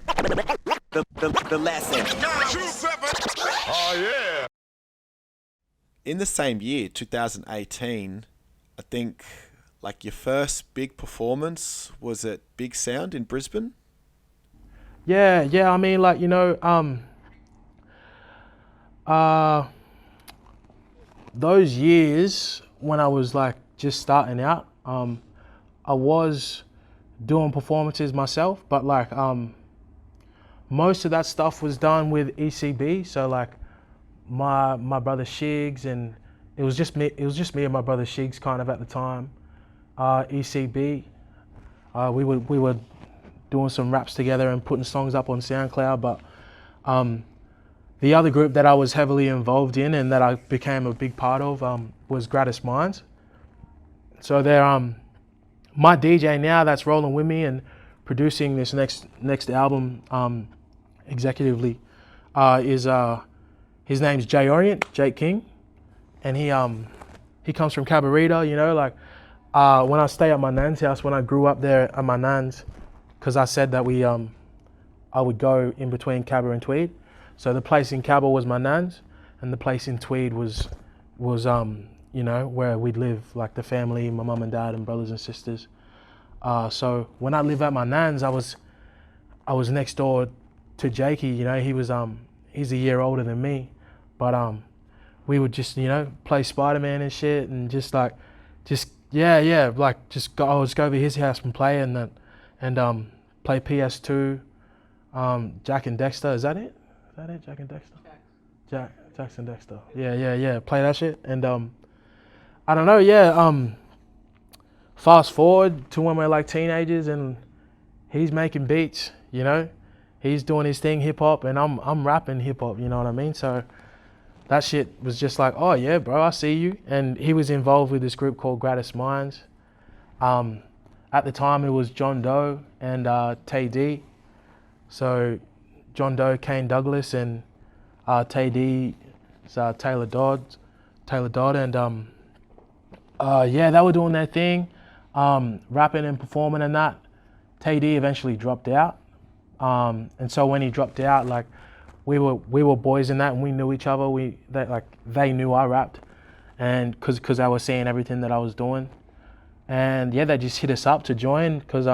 The lesson. Oh yeah. In the same year, 2018, I think like your first big performance was at Big Sound in Brisbane. Yeah. I mean, like, those years when I was like just starting out, I was doing performances myself, but like most of that stuff was done with ECB. So like my brother Shigs, and it was just me and my brother Shigs kind of at the time. ECB, we were doing some raps together and putting songs up on SoundCloud, but the other group that I was heavily involved in and that I became a big part of was Gratis Minds. So they're my DJ now that's rolling with me and producing this next album executively is his name's J Orient, Jake King, and he comes from Cabarita, like when I stay at my nan's house, when I grew up there at my nan's, because I said that I would go in between Cabba and Tweed. So the place in Cabba was my nan's, and the place in Tweed was where we'd live, like the family, my mum and dad and brothers and sisters. So when I lived at my nan's, I was next door to Jakey. He's a year older than me, but we would just play Spider-Man and shit, and just go over his house and play, and play PS2, Jack and Dexter. Is that it? Jack and Dexter? Jackson Dexter. Yeah. Play that shit. And I don't know, fast forward to when we're like teenagers and he's making beats, He's doing his thing, hip hop, and I'm rapping hip hop, you know what I mean? So that shit was just like, oh yeah, bro, I see you. And he was involved with this group called Gratis Minds. At the time it was John Doe and Tay D. So John Doe, Kane Douglas, and Tay D is Taylor Dodd, and they were doing their thing, rapping and performing and that. Tay D eventually dropped out, and so when he dropped out, like we were boys in that, and we knew each other. They knew I rapped, and because I was seeing everything that I was doing, and they just hit us up to join because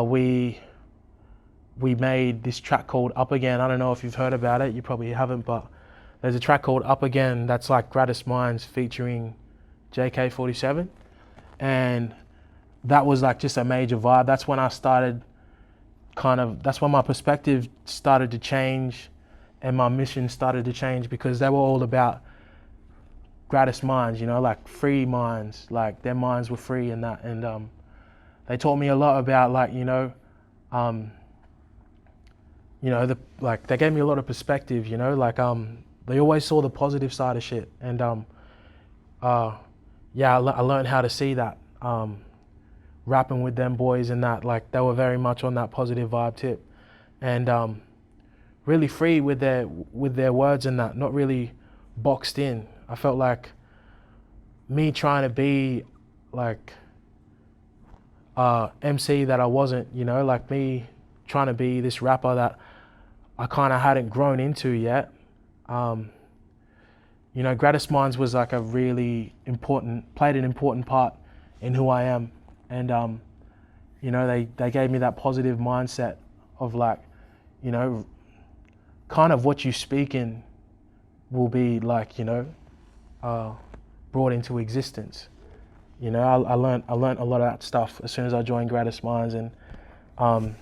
we made this track called Up Again. I don't know if you've heard about it. You probably haven't, but there's a track called Up Again that's like Gratis Minds featuring JK-47. And that was like just a major vibe. That's when I started that's when my perspective started to change and my mission started to change, because they were all about gratis minds, like free minds, like their minds were free and that. And they taught me a lot about they gave me a lot of perspective, they always saw the positive side of shit. And I learned how to see that, rapping with them boys and that, like they were very much on that positive vibe tip, and really free with their words and that, not really boxed in. I felt like me trying to be like MC that I wasn't, like me trying to be this rapper that I kind of hadn't grown into yet. Gratis Minds was like played an important part in who I am. And, they gave me that positive mindset of like, kind of what you speak in will be like, brought into existence. I learned a lot of that stuff as soon as I joined Gratis Minds, and a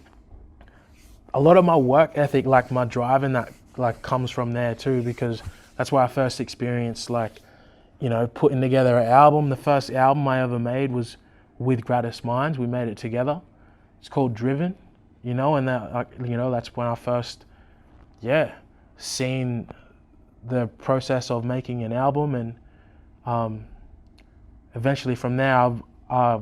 lot of my work ethic, like my drive and that, like comes from there too, because that's where I first experienced putting together an album. The first album I ever made was with Gratis Minds. We made it together. It's called Driven, and that, that's when I first, seen the process of making an album. And eventually from there, I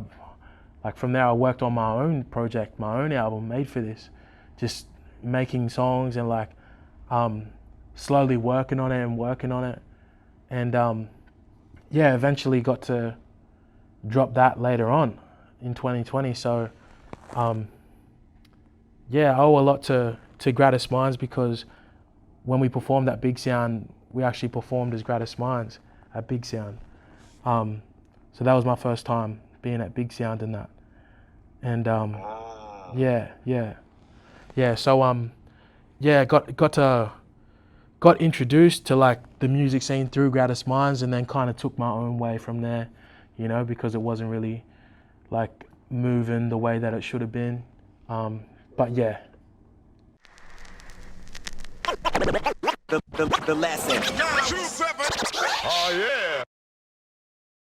worked on my own project, my own album made for this, just making songs and slowly working on it. And eventually got to drop that later on in 2020. So yeah, I owe a lot to Gratis Minds, because when we performed at Big Sound, we actually performed as Gratis Minds at Big Sound. So that was my first time being at Big Sound and that. And yeah. So yeah, got introduced to like the music scene through Gratis Minds, and then kind of took my own way from there, you know, because it wasn't really like moving the way that it should have been. But yeah. The lesson. 47. Oh, yeah.